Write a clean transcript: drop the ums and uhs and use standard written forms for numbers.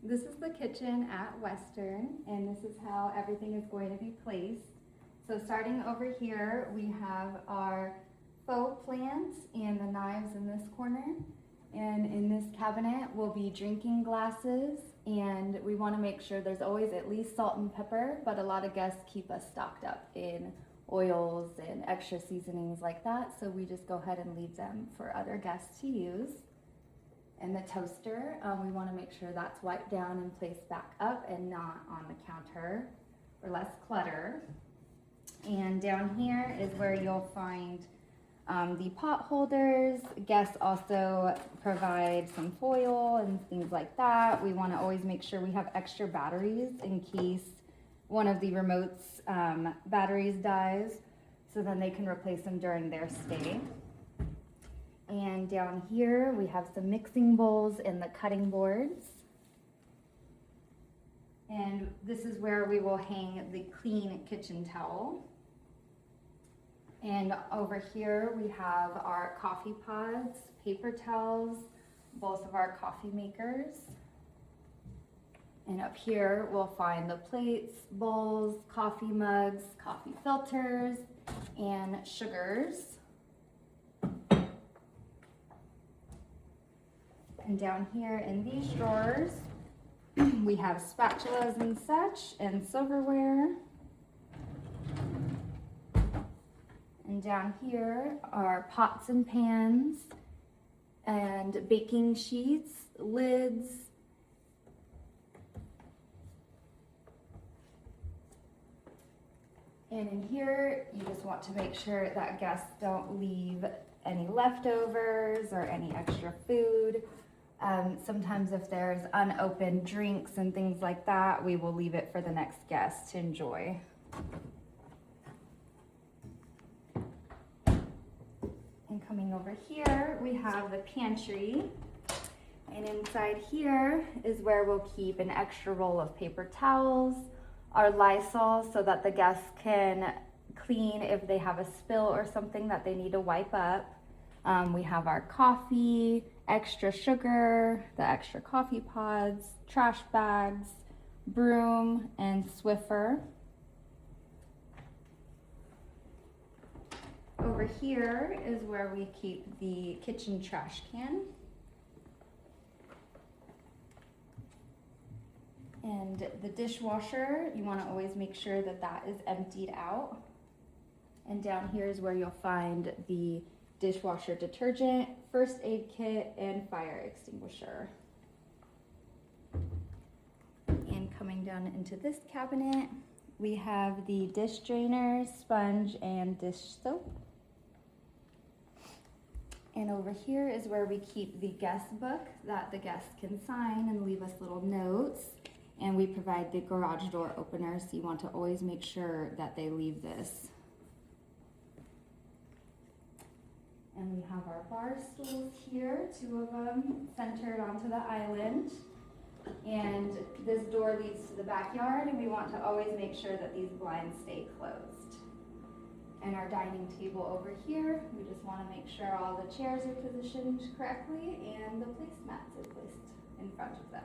This is the kitchen at Western, and this is how everything is going to be placed. So starting over here, we have our faux plants and the knives in this corner. And in this cabinet will be drinking glasses, and we want to make sure there's always at least salt and pepper, but a lot of guests keep us stocked up in oils and extra seasonings like that, so we just go ahead and leave them for other guests to use. And the toaster, we want to make sure that's wiped down and placed back up and not on the counter for less clutter. And down here is where you'll find the pot holders. Guests also provide some foil and things like that. We want to always make sure we have extra batteries in case one of the remote's batteries dies, so then they can replace them during their stay. And down here we have some mixing bowls and the cutting boards. And this is where we will hang the clean kitchen towel. And over here we have our coffee pods, paper towels, both of our coffee makers. And up here we'll find the plates, bowls, coffee mugs, coffee filters, and sugars. And down here in these drawers, we have spatulas and such, and silverware. And down here are pots and pans, and baking sheets, lids, and in here, you just want to make sure that guests don't leave any leftovers or any extra food. Sometimes if there's unopened drinks and things like that, we will leave it for the next guest to enjoy. And coming over here, we have the pantry. And inside here is where we'll keep an extra roll of paper towels, our Lysol so that the guests can clean if they have a spill or something that they need to wipe up. We have our coffee, extra sugar, the extra coffee pods, trash bags, broom, and Swiffer. Over here is where we keep the kitchen trash can. And the dishwasher, you want to always make sure that that is emptied out. And down here is where you'll find the dishwasher detergent, first aid kit, and fire extinguisher. And coming down into this cabinet, we have the dish drainer, sponge, and dish soap. And over here is where we keep the guest book that the guests can sign and leave us little notes. And we provide the garage door opener, so you want to always make sure that they leave this. And we have our bar stools here, 2 of them centered onto the island. And this door leads to the backyard, and we want to always make sure that these blinds stay closed. And our dining table over here, we just want to make sure all the chairs are positioned correctly and the placemats are placed in front of them.